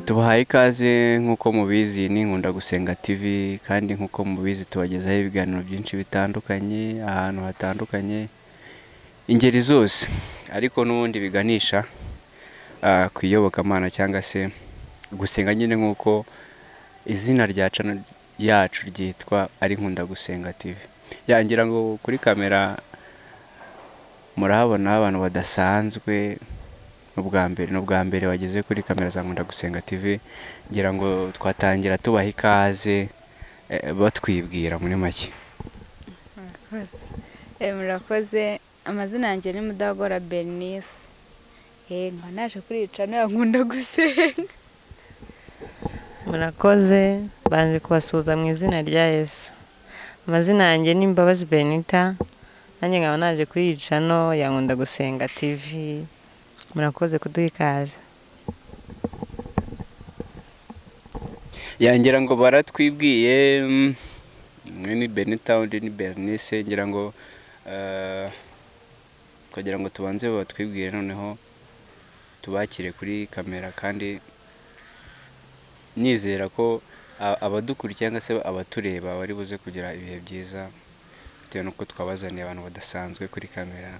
tubahaye ikaze nk'uko mubizi ni Nkunda Gusenga TV kandi nk'uko mubizi tubagezaho ibiganiro byinshi bitandukanye ahantu hatandukanye ingeri zose ariko n'ubundi biganisha ku iyobokamana cyangwa se gusenga nyine nk'uko izina rya channel yacu ryitwa ari Nkunda Gusenga TV. Yangira ngo kuri kamera murahabona abantu badasanzwe n'ubwa mbere bageze kuri kamera za Nkunda Gusenga TV, ngira ngo twatangira tubaha ikaze batwibwira muri make. Murakoze. Amazina yanjye ni Mudagora Bernice. Nkaba naje kuri channel ya Nkunda Gusenga. Murakoze, banje kubasuhuza mu izina rya Yesu. Amazina yanjye ni Mbabazi Benita, nanjye nkaba naje kuri channel ya Nkunda Gusenga TV. Murakoze kuduha ikaze. Yangira ngo baratwibwiye ni Benita undi ni Bernice, ngira ngo kugira ngo tubanze batwibwire noneho tubakire kuri kamera, kandi nizera ko abadukurikiye cyangwa se abatureba bari buze kugira ibihe byiza bitewe nuko twabazaniye abantu badasanzwe kuri kamera.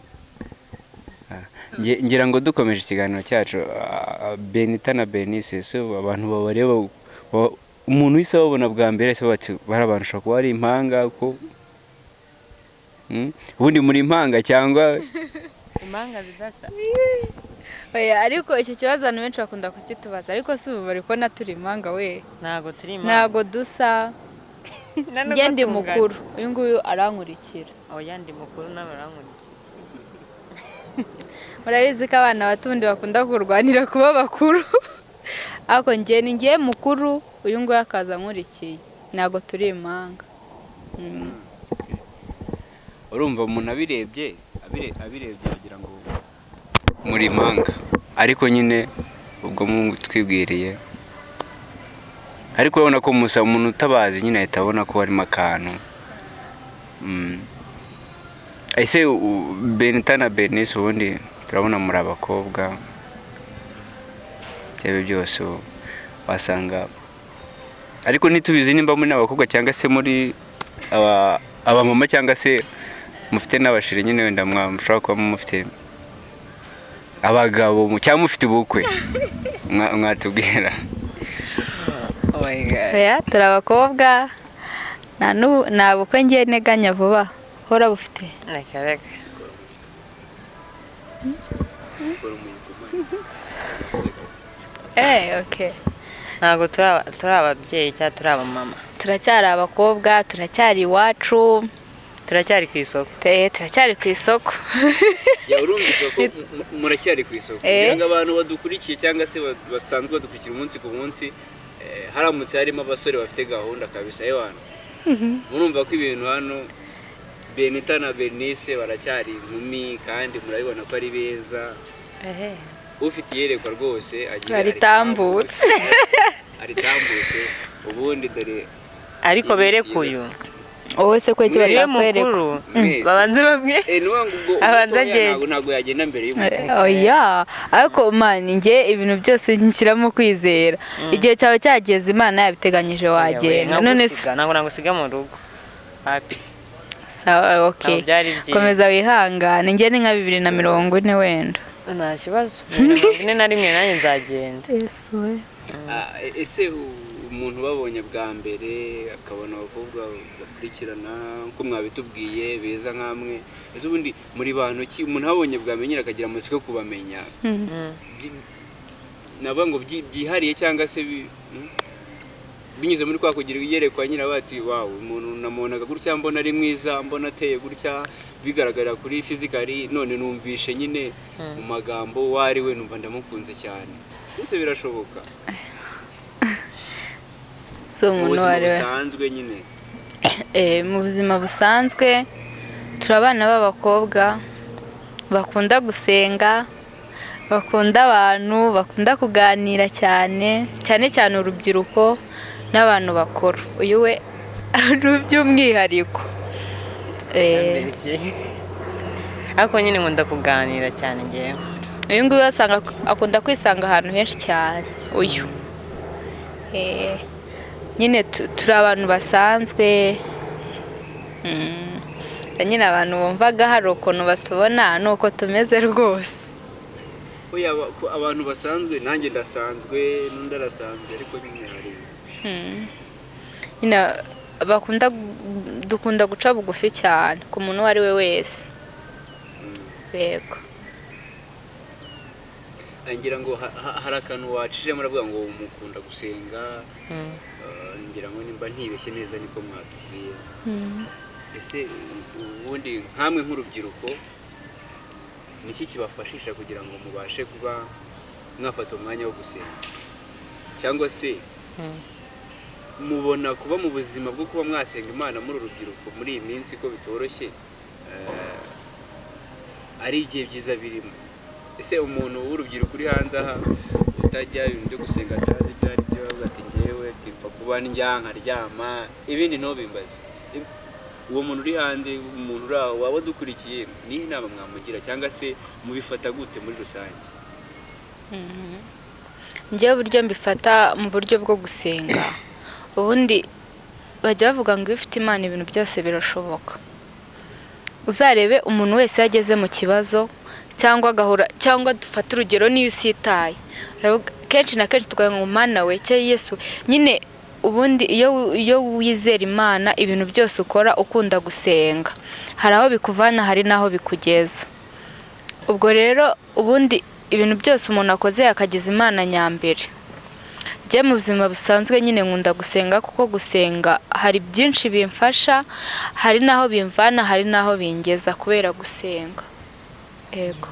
Ngira ngo dukomeje ikiganiro cyacu, Benita na Bernice, so abantu babareba umuntu wese babona bwa mbere so bati bari abantu ushobora kuba ari impanga ko ubundi muri impanga cyangwa Impanga zidasa. Oya, ariko icyo kibazo abantu benshi bakunda kukitubaza, ariko si ubu bari kubona turi impanga we. Ntago turi impanga. Ntago dusa. Njye ndi mukuru, uyu nguyu arankurikira. Oya, ndi mukuru n'abarankurikira. Murabizi ko abana batundi bakunda kurwanira kuba bakuru. Ariko njye ni njye mukuru, uyu nguyu akaza nkurikiye. Ntago turi impanga. urumva umuntu abirebye agira ngo muri impanga, ariko nyine ubwo Mungu twibwiriye, ariko urabona ko musa umuntu utabazi nyine ahita abona ko harimo akantu. Ese Benita na Bernice ubundi turabona muri abakobwa cyebe byose wasanga, ariko ntitubizi nimba muri abakobwa cyangwa se muri abamama cyangwa se mufite n'abashire nyine wenda mushobora kuba mufite abagabo cyangwa mufite ubukwe mwatubwira. Oh my God. Oya, turi abakobwa. Nta bukwe ngiye neganya vuba. Hora bufite. Reka. Okay. Ntago turi ababyeyi cyangwa turi abamama. Turacyari abakobwa, turacyari iwacu. Turacyari ku isoko. Turacyari ku isoko. Ya urumvika ko muracyari ku isoko. Kugira ngo abantu badukurikiye cyangwa se basanzwe badukurikira umunsi ku munsi, haramutse harimo abasore bafite gahunda kabisa y'abantu. Murumva ko ibintu hano Benita na Bernice baracyari inkumi kandi murabibona ko ari beza. Ufite yerekwa rwose agira Aritambutse. Ubundi dore Ariko berekuyu. Wowe se ko kiba mukuru babanze bamwe abanza agenda ntago yagenda mbere y'umuntu. Oya, ariko man nge ibintu byose nshyiramo kwizera. Igihe cyawe cyageze Imana yabiteganyije wagenda. None ntabwo nagusiga mu rugo. Happy. Sawa, okay. Komeza wihangane, nge ni nka 2040 wenda. Nta kibazo. 2041 nanjye nzagenda. Yesu. Ese umuntu babonye bwa mbere akabona abakobwa bakurikirana uko mwabitubwiye beza nkamwe, ese ubundi muri bantu ki umuntu babonye bwa mbere akagira amatsiko kubamenya, navuga ngo byihariye cyangwa se binyuze muri kwa kugira iyerekwa nyina bati wow umuntu namubonaga gutya, mbona ari mwiza, mbona ateye gutya, bigaragara kuri physically, none numvishe nyine mu magambo wari we numva ndamukunze cyane. Ese birashoboka? So umuntu wari busanzwe nyine mu buzima busanzwe turi abana b'abakobwa bakunda gusenga, bakunda abantu, bakunda kuganira cyane urubyiruko n'abantu bakuru. Uyu we ari by'umwihariko. Ariko nyine nkunda kuganira cyane ngewe. Uyu nguyu akunda kwisanga ahantu henshi cyane. Uyu Eh, nyine turi abantu basanzwe. Nyine abantu bumvaga hari ukuntu batubona nuko tumeze rwose. oya abantu basanzwe nanjye ndasanzwe n'undi arasanzwe ariko nyine hari Nyine dukunda guca bugufi cyane ku muntu uwo ari we wese. Yego. ngira ngo hari akantu wacishije muravuga ngo mukunda gusenga ngira ngo nimba ntibeshye neza niko mwatubwiye. Ese ubundi nkamwe nk'urubyiruko niki kibafashisha kugira ngo mubashe kuba mwafata umwanya wo gusenga, cyangwa se mubona kuba mu buzima bwo kuba mwasenga Imana muri urubyiruko muri iyi minsi ko bitoroshye ari igihe byiza birimo? Ese umuntu w'urubyiruko uri hanze aha utajya ibintu byo gusenga atazi ibyo ari byo avuga ati njyewe tipfa kuba ndya nkaryama ibindi ntobimbaze, uwo muntu uri hanze, umuntu uri aho waba dukurikiye, nihe inama mwamugira cyangwa se mubifata gute muri rusange? Njyewe uburyo mbifata mu buryo bwo gusenga, ubundi bajya bavuga ngo iyo ufite Imana ibintu byose birashoboka. Uzarebe umuntu wese yageze mu kibazo cyangwa agahura, cyangwa dufata urugero niyo usitaye, kenshi na kenshi tukavuga ngo Mana we cyangwa Yesu. Nyine ubundi iyo wizera Imana ibintu byose ukora ukunda gusenga, hari aho bikuvana hari n'aho bikugeza. Ubwo rero ubundi ibintu byose umuntu akoze yakagize Imana nyambere. Njye mu buzima busanzwe nyine nkunda gusenga kuko gusenga hari byinshi bimfasha, hari n'aho bimvana hari n'aho bingeza kubera gusenga. Yego.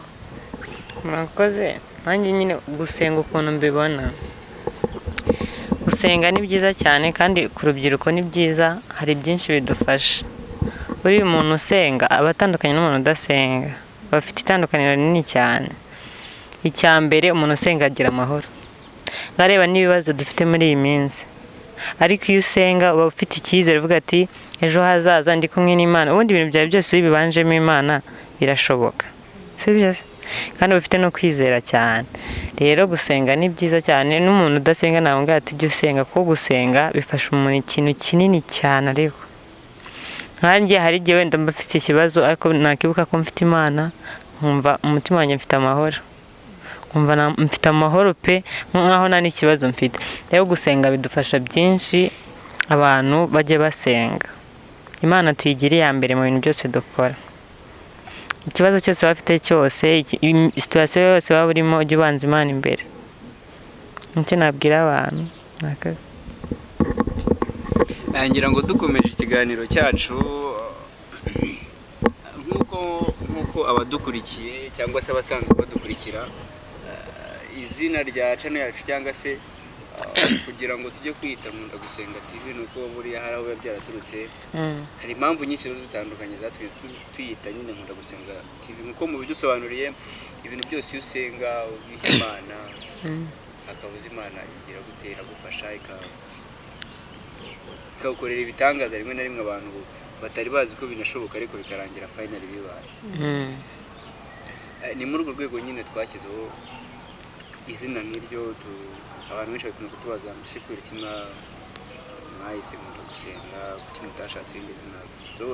murakoze. Nanjye nyine gusenga ukuntu mbibona, gusenga ni byiza cyane kandi ku rubyiruko ni byiza, hari byinshi bidufasha. Buri muntu usenga aba atandukanye n'umuntu udasenga, bafite itandukaniro rinini cyane. Icya mbere, umuntu usenga agira amahoro, nkareba n'ibibazo dufite muri iyi minsi, ariko iyo usenga uba ufite icyizere uvuga ati ejo hazaza ndi kumwe n'Imana. Ubundi ibintu byawe byose iyo bibanjemo Imana birashoboka, sibyo? Kandi bafite no kwizera cyane. Rero gusenga ni byiza cyane, n'umuntu udasenga ntabwo ati jya usenga, kuko gusenga bifasha umuntu ikintu kinini cyane. Ariko nkanjye hari igihe wenda mba mfite ikibazo ariko nakibuka ko mfite Imana, nkumva umutima wanjye mfite amahoro, nkumva mfite amahoro pe, nkaho nta n'ikibazo mfite. Rero gusenga bidufasha byinshi, abantu bajye basenga. Imana tuyigire iya mbere mu bintu byose dukora. Ikibazo cyose waba ufite cyose, situasiyo yose waba urimo, ujye ubanza Imana imbere. Nicyo nabwira abantu. ngira ngo dukomeje ikiganiro cyacu nk'uko abadukurikiye cyangwa se abasanzwe badukurikira, izina rya channel yacu cyangwa se kugira ngo tujye kwita Nkunda Gusenga TV nuko buriya hari aho biba byaraturutse. Hari impamvu nyinshi zitandukanye zatumye tuyita nyine Nkunda Gusenga TV, nkuko mubidusobanuriye ibintu byose iyo usenga ubiha Imana, akabuza Imana igira gutera gufasha ikagukorera ibitangaza rimwe na rimwe abantu batari bazi ko binashoboka ariko bikarangira finally bibaye. Ni muri urwo rwego nyine twashyizeho izina nk'iryo. Abantu benshi bakunda kutubaza ngo ese kubera iki mwahise Nkunda Gusenga, kuki mutashatse irindi zina?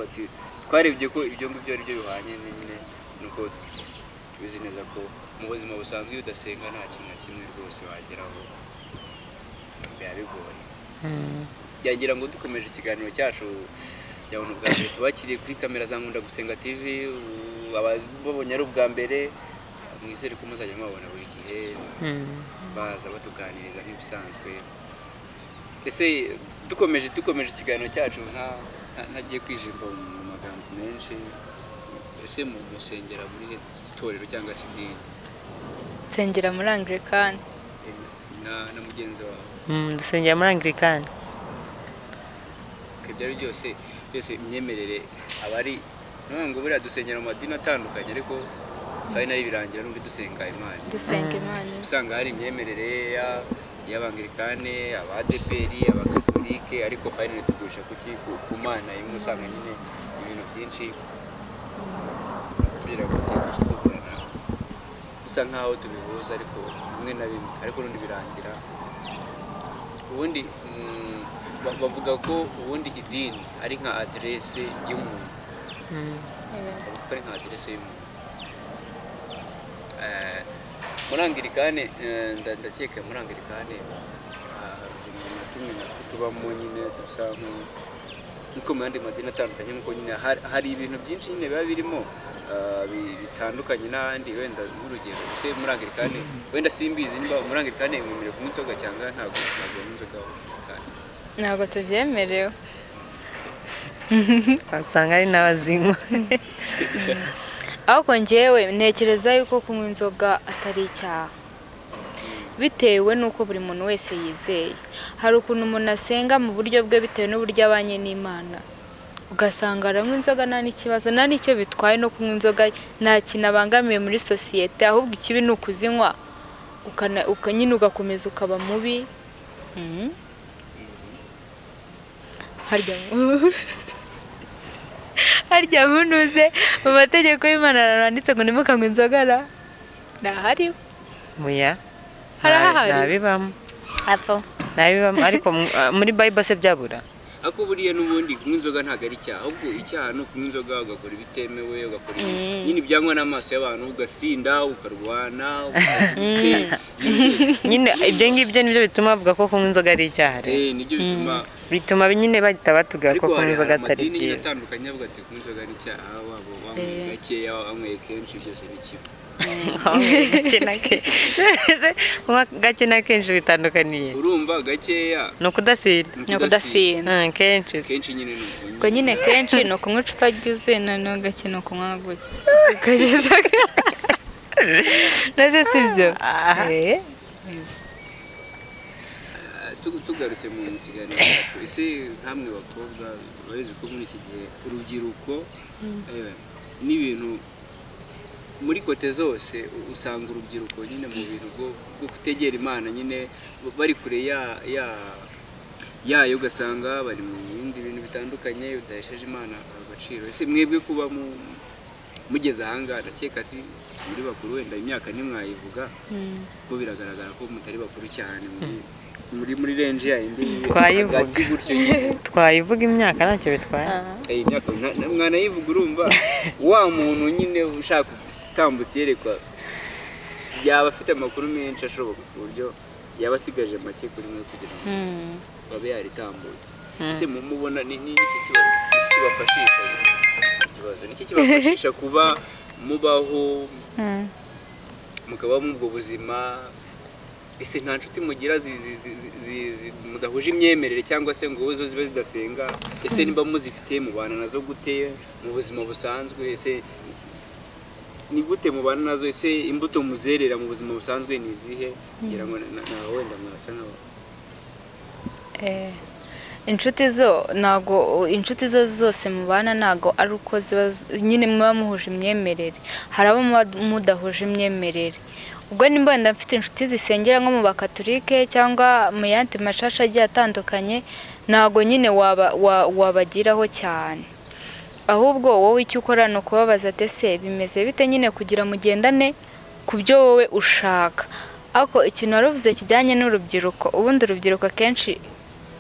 Ati twarebye ko ibyo ngibyo ari byo bihwanye nyine, nuko tubizi neza ko mu buzima busanzwe iyo udasenga nta kintu na kimwe rwose wageraho, biba bigoye. Yagira ngo dukomeje ikiganiro cyacu byabona ubwa mbere tubakiriye kuri kamera za Nkunda Gusenga TV, babonye ari ubwa mbere, mwizere ko muzajya mubabona buri gihe baza batuganiriza nk'ibisanzwe. Ese dukomeje ikiganiro cyacu ntagiye kwijimba mu magambo menshi, ese mu musengera muri itorero cyangwa se idini? Sengera muri Anglikani. Na mugenzi wawe? Dusengera muri Anglikani. Byari byose imyemerere abari ngo buriya dusengera mu madini atandukanye, ariko finally birangira n'undi dusenga Imana. Dusenga Imana. Usanga hari imyemerere y'Abangilikani, Abadeperi, Abakatolike, ariko finally tugurisha ku Mana imwe. Usanga nyine ibintu byinshi tugira gukorana dusa nkaho tubihuza ariko bimwe na bimwe, ariko n'undi birangira ubundi bavuga ko ubundi idini ari nka aderese y'umuntu, bavuga ko ari nka aderese y'umuntu. Muri Anglikane ndakeka muri Anglikane utuntu na tumwe natwo tubamo nyine dusa nk'uko mu yandi madini atandukanye, nk'uko nyine hari ibintu byinshi nyine biba birimo bitandukanye n'ahandi. Wenda nk'urugero se muri Anglikane, wenda simbizi niba muri Anglikane mwemerewe kunywa inzoga cyangwa ntabwo banywa inzoga. ntabwo tubyemerewe. wasanga ari n'abazinywa. ahubwo njyewe ntekereza yuko kunywa inzoga atari icyaha, bitewe n'uko buri muntu wese yizeye. Hari ukuntu umuntu asenga mu buryo bwe bitewe n'uburyo abanye n'Imana, ugasanga aranywa inzoga nta n'ikibazo, nta n'icyo bitwaye no kunywa inzoga, nta kintu abangamiye muri sosiyete, ahubwo ikibi ni ukuzinywa nyine ugakomeza ukaba mubi. harya munuze mu mategeko y'Imana aranditse ngo ntimukanywe inzoga ra? ntahari. muya harahari ntabibamo apfa. ntabibamo, ariko muri Bible se byabura. Ako buriya n'ubundi kunywa inzoga ntabwo ari icyaha, ahubwo icyaha ni ukunywa inzoga ugakora ibitemewe, ugakora nyine ibyanywa n'amaso y'abantu, ugasinda, ukarwana, nyine ibyo ngibyo nibyo bituma bavuga ko kunywa inzoga ari icyaha. nibyo bituma nyine bahita batubwira ko kunywa inzoga atari amadini byiza. atandukanye avuga ati kunywa inzoga ni icyaha, waba wanyweye gakeya, wanyweye kenshi, byose ni kimwe. kunywa gake na kenshi bitandukaniye. Urumva gakeya ni ukudasinda. ni ukudasinda. kenshi nyine ni ubwo nyine kenshi ni ukunywa icupa ryuzuye, noneho gake ni ukunywa gutya nase si byo. tugarutse mu kiganiro cyacu, ese nkamwe bakobwa bazi ko muri iki gihe urubyiruko n'ibintu muri kote zose usanga urubyiruko nyine mu bintu bwo kutegera Imana nyine bari kure yayo, ugasanga bari mu bindi bintu bitandukanye bidahesheje Imana agaciro. Ese mwebwe kuba mugeze ahangaha, ndakeka si muri bakuru, wenda imyaka ntimwayivuga ko biragaragara ko mutari bakuru cyane muri range ya indi hagati gutyo nyine. twayivuga imyaka ntacyo bitwaye. Imyaka mwanayivuga, urumva wa muntu nyine ushaka gutambutsa yerekwa yaba afite amakuru menshi ashoboka ku buryo yaba asigaje make kuri mwe kugira ngo babe yaritambutse. Ese mubona n'iki kibafashisha, ikibazo n'iki kibafashisha kuba mubaho mukaba mu ubwo buzima? Ese nta nshuti mugira mudahuje imyemerere cyangwa se ngo zo ziba zidasenga? Ese niba muzifite mubana nazo gute mu buzima busanzwe? Ese ni gute mubana nazo? Ese imbuto muzerera mu buzima busanzwe ni izihe? ngira ngo nawe wenda mwasa nabo. inshuti zo zose mubana ntago ari uko ziba nyine muba muhuje imyemerere. hari abo mudahuje imyemerere. ubwo nimba wenda mfite inshuti zisengera nko mu bakatolike cyangwa mu yandi mashasha agiye atandukanye, ntago nyine wabagiraho cyane, ahubwo wowe icyo ukora ni ukubabaza ati ese bimeze bite, nyine kugira mugendane ku byo wowe ushaka. ariko ikintu waruvuze kijyanye n'urubyiruko, ubundi urubyiruko akenshi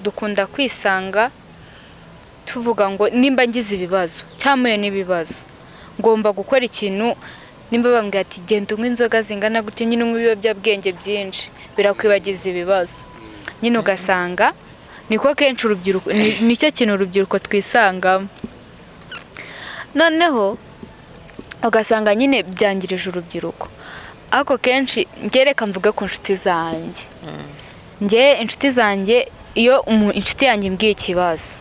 dukunda kwisanga tuvuga ngo nimba ngize ibibazo cyangwa n'ibibazo ngomba gukora ikintu. nimba bambwira ati genda unywa inzoga zingana gutya, nyine unywa ibiyobyabwenge byinshi, birakwibagiza ibibazo. nyine ugasanga niko kenshi urubyiruko, nicyo kintu urubyiruko twisangamo. noneho ugasanga nyine byangirije urubyiruko. ariko kenshi ngereka mvuga ku nshuti zanjye, inshuti zanjye, iyo inshuti yanjye imbwiye ikibazo,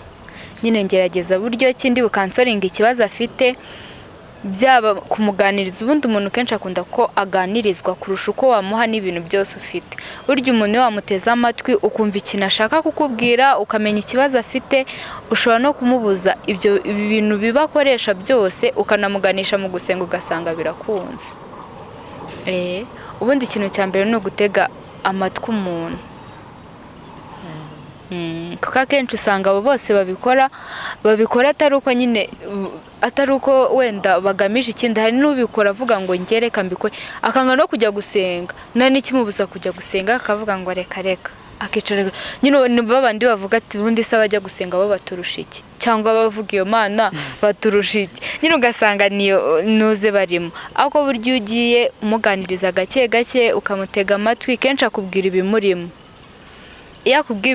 nyine ngerageza buryo kindi bukansoringa ikibazo afite, byaba kumuganiriza. ubundi umuntu kenshi akunda ko aganirizwa kurusha uko wamuha n'ibintu byose ufite. burya umuntu iyo wamuteze amatwi ukumva ikintu ashaka kukubwira, ukamenya ikibazo afite, ushobora no kumubuza ibyo bintu bibakoresha byose, ukanamuganisha mu gusenga, ugasanga birakunze. ubundi ikintu cya mbere ni ugutega amatwi umuntu, kuko akenshi usanga abo bose babikora atari uko nyine, atari uko wenda bagamije ikindi. hari n'ubikora avuga ngo ngereka mbikore, akanga no kujya gusenga, nta n'ikimubuza kujya gusenga, akavuga ngo reka akicara nyine babandi bavuga ati ubundi se abajya gusenga bo baturusha iki cyangwa bavuga iyo mana baturusha iki nyine ugasanga niyo nuze barimo ariko buryo ugiye umuganiriza gake gake ukamutega amatwi kenshi akubwira ibimurimo iyo akubwiye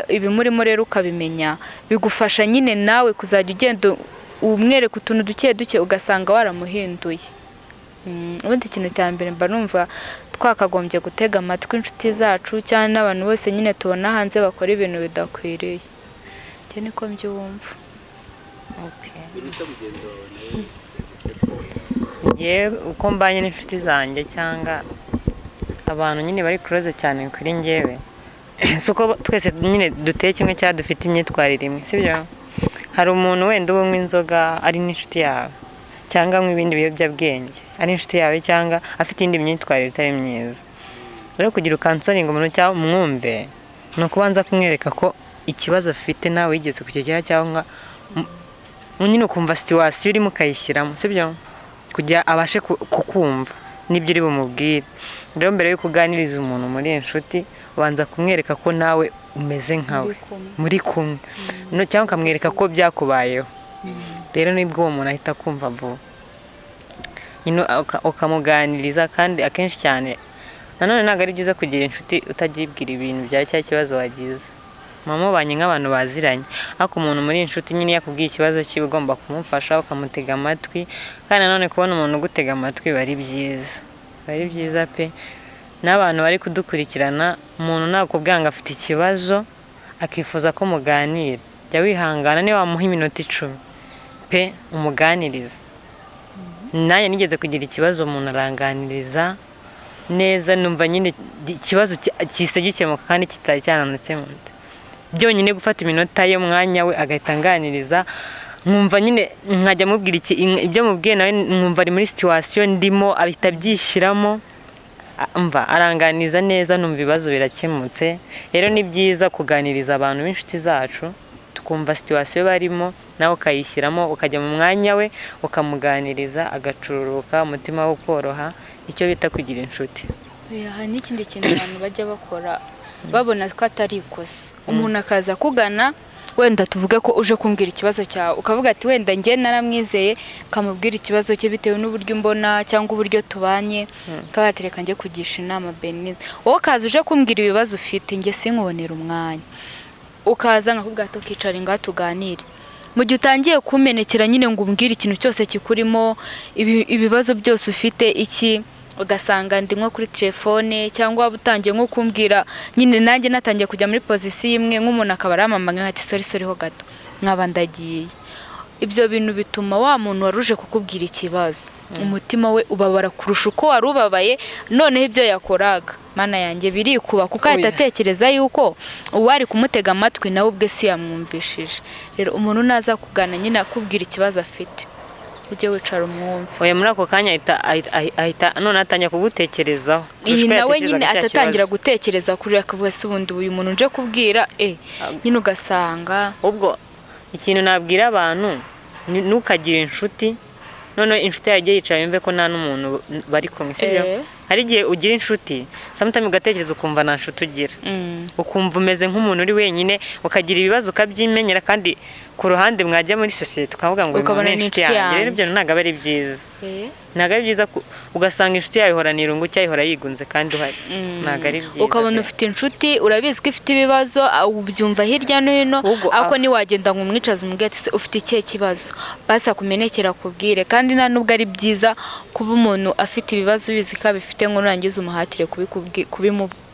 ibimurimo rero ukabimenya bigufasha nyine nawe kuzajya ugenda umwereka utuntu duke duke ugasanga waramuhinduye. Ubundi ikintu cya mbere mba numva twakagombye gutega amatwi inshuti zacu cyane n'abantu bose nyine tubona hanze bakora ibintu bidakwiriye. Njye niko mbyumva. Njye uko mbanye n'inshuti zanjye cyangwa abantu nyine bari close cyane kuri njyewe suko twese nyine duteye kimwe cyangwa dufite imyitwarire imwe sibyo. Hari umuntu wenda unywa inzoga ari n'inshuti yawe cyangwa nk'ibindi biyobyabwenge ari inshuti yawe cyangwa afite indi myitwarire itari myiza. Rero kugira ukansoringa umuntu cyangwa umwumve ni ukubanza kumwereka ko ikibazo afite nawe wigeze kukigera cyangwa nyine ukumva situation urimo ukayishyiramo sibyo kugira abashe kukumva n'ibyo uri bumubwire. Rero mbere yo kuganiriza umuntu muri inshuti ubanza kumwereka ko nawe umeze nkawe muri kumwe cyangwa ukamwereka ko byakubayeho. Rero nibwo uwo muntu ahita kumva vuba nyine ukamuganiriza. Kandi akenshi cyane nanone ntabwo ari byiza kugira inshuti utagibwira ibintu bya cya kibazo wagize. Mubanye nk'abantu baziranye ariko umuntu muri inshuti nyine yakubwiye ikibazo cye ugomba kumufasha ukamutega amatwi. Kandi nanone kubona umuntu ugutega amatwi bari byiza pe. N'abantu bari kudukurikirana umuntu nakubwira ngo afite ikibazo akifuza ko muganira jya wihangana niba wamuha iminota 10 pe umuganiriza. Nanjye nigeze kugira ikibazo umuntu aranganiriza neza numva nyine ikibazo kise gikemuka kandi kitari cyananutse mu nda. Byonyine gufata iminota ye mwanya we agahita anganiriza nkumva nyine nkajya mubwira ibyo mubwiye nawe nkumva ari muri situation ndimo ahita byishyiramo umva aranganiza neza numva ibibazo birakemutse. Rero ni byiza kuganiriza abantu b'inshuti zacu tukumva situation barimo nawe ukayishyiramo ukajya mu mwanya we ukamuganiriza agacururuka umutima wo koroha. Icyo bita kugira inshuti. Hari n'ikindi kintu abantu bajya bakora babona ko atari ikosa. Umuntu akaza kugana wenda tuvuge ko uje kumbwira ikibazo cyawe ukavuga ati wenda njye naramwizeye kamubwira ikibazo cye bitewe n'uburyo mbona cyangwa uburyo tubanye kabatereka njye kugisha inama Beniza. Wowe kaza uje kumbwira ibibazo ufite njye sinkubonera umwanya ukaza nkakubwira ati ukicara inga tuganire. Mu gihe utangiye kumenekera nyine ngo umbwire ikintu cyose kikurimo ibibazo byose ufite iki ugasanga ndi nko kuri telefone cyangwa utangiye nko kumbwira nyine nanjye natangiye kujya muri position imwe nk'umuntu akaba aramamanga ati sorry ho gato nkaba ndagiye. Ibyo bintu bituma wa muntu waruje kukubwira ikibazo umutima we ubabara kurusha uko wari ubabaye noneho ibyo yakoraga mana yanjye birikuba kuko atatekereza yuko uwari kumutega amatwi nawe ubwe si yamwumvishije. Rero umuntu naza kugana nyine akubwira ikibazo afite ujye wicara umwumve. Oya muri ako kanya ahita none atangiye kugutekerezaho. Iyi nawe nyine atatangira gutekereza kuri akavuga se ubundi uyu muntu nje kubwira nyine ugasanga ubwo ikintu nabwira abantu nukagire inshuti none inshuti yagiye yicara yumve ko nta n'umuntu bari kumwe sibyo. Hari igihe ugira inshuti sometimes ugatekereza ukumva nta nshuti ugira ukumva umeze nk'umuntu uri wenyine ukagira ibibazo ukabyimenyera kandi ku ruhande mwajya muri society ukavuga ngo ni inshuti yanjye. Rero ibyo ntabwo ari byiza ntabwo ari byiza ugasanga inshuti yawe ihorana irungu cyangwa ihora yigunze kandi uhari ntabwo ari byiza. Ukabona ufite inshuti urabizi ko ifite ibibazo ubyumva hirya no hino ariko niwagenda ngo umwicaze umubwire ati ufite ikihe kibazo basi akumenekera kubwire. Kandi nta nubwo ari byiza kuba umuntu afite ibibazo ubizi ko abifite ngo nurangiza umuhatire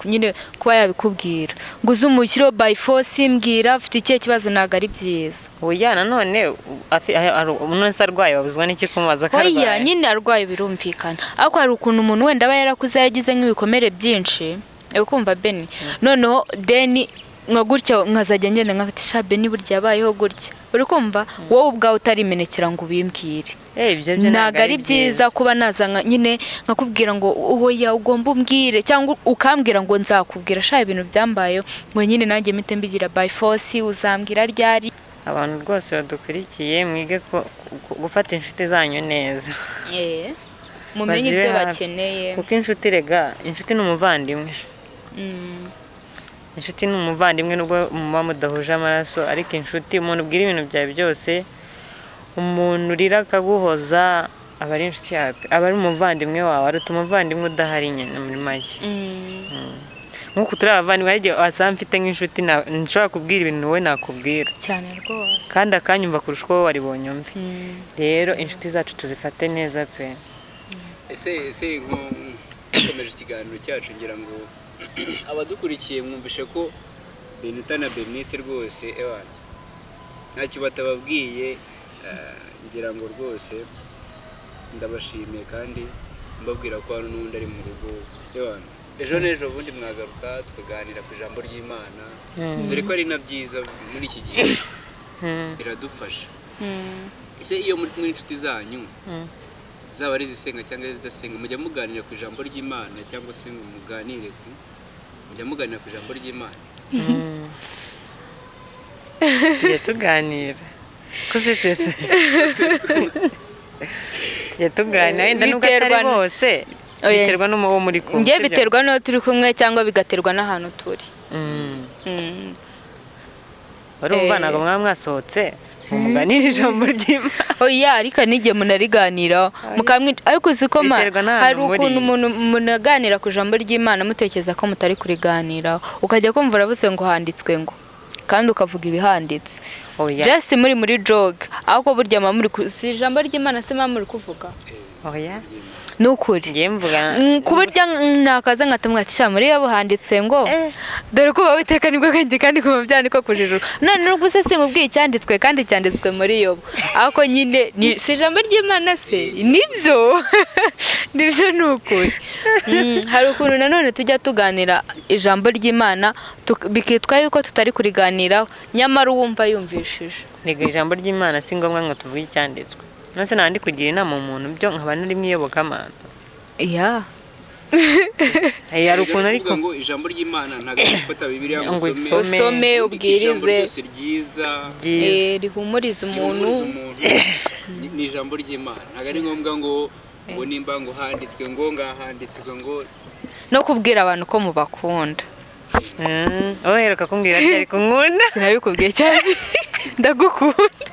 nyine kuba yabikubwira ngo uze umukiro by force mbwira ufite ikihe kibazo ntabwo ari byiza. Oya nanone umuntu arwaye babuzwa n'iki kumubaza ko arwaye. Oya nyine arwaye birumvikana ariko hari ukuntu umuntu wenda aba yarakuze yaragize nk'ibikomere byinshi ukumva Beni noneho deni nka gutya nkazajya ngenda nkafata ishabe ni burya yabayeho gutya uri kumva wowe ubwawe utarimenekera ngo ubimbwire. Ntabwo ari byiza kuba nazanga nyine nkakubwira ngo oya ugomba umbwire cyangwa ukambwira ngo nzakubwira sha ibintu byambayeho ngo nyine nanjye mpite mbigira by force uzambwira ryari. Abantu rwose badukurikiye mwige gufata inshuti zanyu neza mumenye ibyo bakeneye kuko inshuti rega inshuti n'umuvandimwe inshuti ni umuvandimwe nubwo muba mudahuje amaraso, ariko inshuti umuntu ubwira ibintu byawe byose, umuntu urira akaguhoza aba ari inshuti yawe, aba ari umuvandimwe wawe, aruta umuvandimwe udahari nyine muri make. Nk'uko turi abavandimwe, hari igihe wasanga mfite nk'inshuti nshobora kubwira ibintu wowe nakubwira cyane rwose kandi akanyumva kurusha uko wowe wari bunyumve. Rero inshuti zacu tuzifate neza pe. ese nkomeje ikiganiro cyacu ngira ngo abadukurikiye mwumvishe ko Benita na Bernice rwose ntacyo batababwiye, ngira ngo rwose ndabashimiye kandi mbabwira ko hano n'ubundi ari mu rugo. Ejo n'ejo bundi mwagaruka tukaganira ku ijambo ry'Imana, dore ko ari na byiza muri iki gihe, biradufasha. Ese iyo muri kumwe n'inshuti zanyu zaba ari izisenga cyangwa izidasenga, mujya muganira ku ijambo ry'Imana cyangwa se mujya muganira ku ijambo ry'Imana? Tujya tuganira kusesese tujya tuganira wenda nubwo atari bose, biterwa n'uwo muri kumwe. njye biterwa n'uwo turi kumwe cyangwa bigaterwa n'ahantu turi. Urumva ntabwo mwaba mwasohotse muganira ijambo ry'Imana. Ariko n'igihe munariganiraho ariko uzi ko hari ukuntu umuntu munaganira ku ijambo ry'Imana mutekereza ko mutari kuriganiraho, ukajya kumva urabuze ngo handitswe ngo, kandi ukavuga ibihanditse just muri joke, ahubwo burya si ijambo ry'Imana se muri kuvuga. Nukuri kuburya nakaza ngatamwa ati muri yabo handitse ngo dore ko bawiteka nibwo kandi ko byandiko kujijura, none nubwo se simubwiye cyanditswe kandi cyanditswe muri yobo, ako nyine si ijambo ry'Imana se nibyo nibyo nukuri. Hari ukuntu nanone tujya tuganira ijambo ry'Imana bikitwa yuko tutari kuriganiraho, nyamara uwumva yumvishije. Niga ijambo ry'Imana si ngombwa ngo tuvuge icyanditswe, nose nandi kugira inama umuntu byo nkaba nari mwiyobokamana. Hari ukuntu ariko ngo ijambo ry'Imana ntago gufata Bibiliya ngo usome ubwirize ryiza rihumuriza umuntu, ni ijambo ry'Imana. Ntago ari ngombwa ngo nimba ngo handitswe ngo ngahanditswe ngo no kubwira abantu ko mubakunda. Oheruka kumbwira ati ariko nkunda, sinabikubwiye cyane ndagukunda.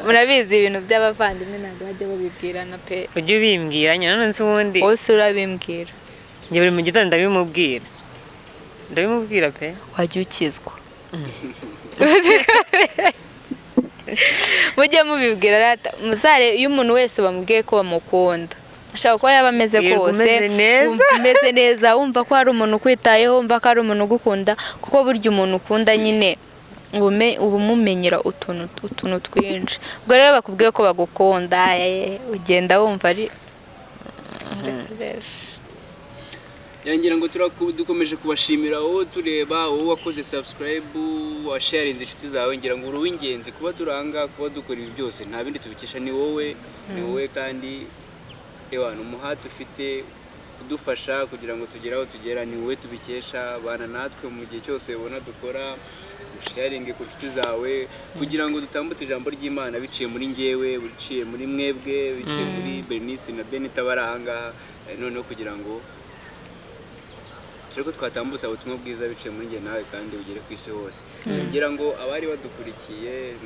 Murabizi ibintu by'abavandimwe ntabwo bajya babibwirana pe. Ujye ubimbwira nyine none se ubundi wose urabimbwira. Njye buri mu gitondo ndabimubwira pe. Wajya ukizwa. Mujye mubibwira rata muzare iyo umuntu wese bamubwiye ko bamukunda, ashaka ko yaba ameze kose, umeze neza, wumva ko hari umuntu ukwitayeho, wumva ko hari umuntu ugukunda, kuko burya umuntu ukunda nyine ubumumenyera utuntu twinshi. Ubwo rero bakubwiye ko bagukunda, ugenda wumva ari yangira ngo dukomeje kubashimira wowe tureba, wowe wakoze subscribe, washarinze inshuti zawe, ngira ngo uri uw'ingenzi kuba turanga, kuba dukora ibi byose nta bindi tubikesha, ni wowe kandi umuhate ufite kudufasha kugira ngo tugere aho tugera, ni wowe tubikesha. Bana natwe mu gihe cyose ubona dukora, sharinge ku nshuti zawe kugira ngo dutambutse ijambo ry'Imana biciye muri njyewe, biciye muri mwebwe, biciye muri Bernice na Benita barahangaha, noneho kugira ngo tureko twatambutse ubutumwa bwiza biciye muri njye nawe kandi ugere ku isi hose. Ngira ngo abari badukurikiye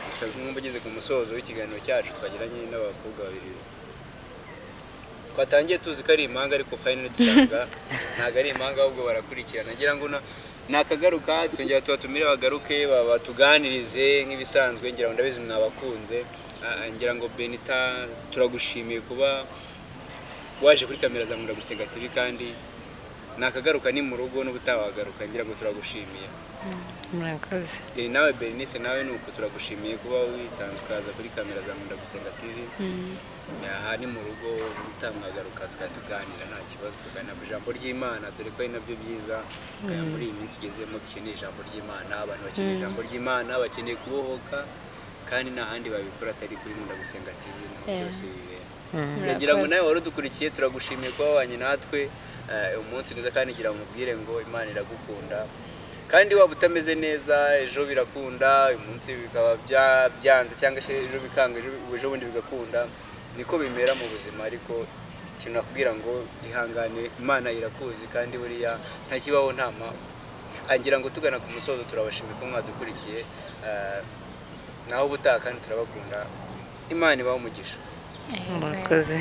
gusa nk'ubageze ku musozo w'ikiganiro cyacu twagiranye n'abakobwa babiri, twatangiye tuzi ko ari impanga ariko finally dusanga ntago ari impanga, ahubwo barakurikirana. Ngira ngo nakagaruka tsongera tubatumire bagaruke batuganirize nk'ibisanzwe. Ngira ngo ndabizi mwabakunze. Ngira ngo Benita turagushimiye kuba waje kuri kamera za Nkunda Gusenga TV, kandi nakagaruka ni mu rugo n'ubutawagaruka. Ngira ngo turagushimiye. Murakoze. Nawe Bernice nawe nuko turagushimiye kuba witanze ukaza kuri kamera za Nkunda Gusenga TV. Aha ni mu rugo utamwagaruka tukatuganira nta kibazo, tuganira ku ijambo ry'Imana, dore ko ari nabyo byiza muri iyi minsi igezemo. Dukeneye ijambo ry'Imana, abantu bakeneye ijambo ry'Imana, bakeneye kubohoka, kandi nta handi babikora atari kuri Nkunda Gusenga TV. Byose bibera. Ngira ngo nawe wari udukurikiye turagushimiye kuba wabanye natwe umunsi mwiza, kandi ngira ngo mubwire ngo Imana iragukunda, kandi waba utameze neza ejo birakunda, uyu munsi bikaba byanze cyangwa se ejo bikanga, ejo bundi bigakunda. Niko bimera mu buzima, ariko ikintu nakubwira ngo ihangane, Imana irakuzi kandi buriya nta kibaho nta mpamvu. Angira ngo tugana ku musozo, turabashimira ko mwadukurikiye, naho ubutaha kandi turabakunda. Imana ibahe umugisha. murakoze.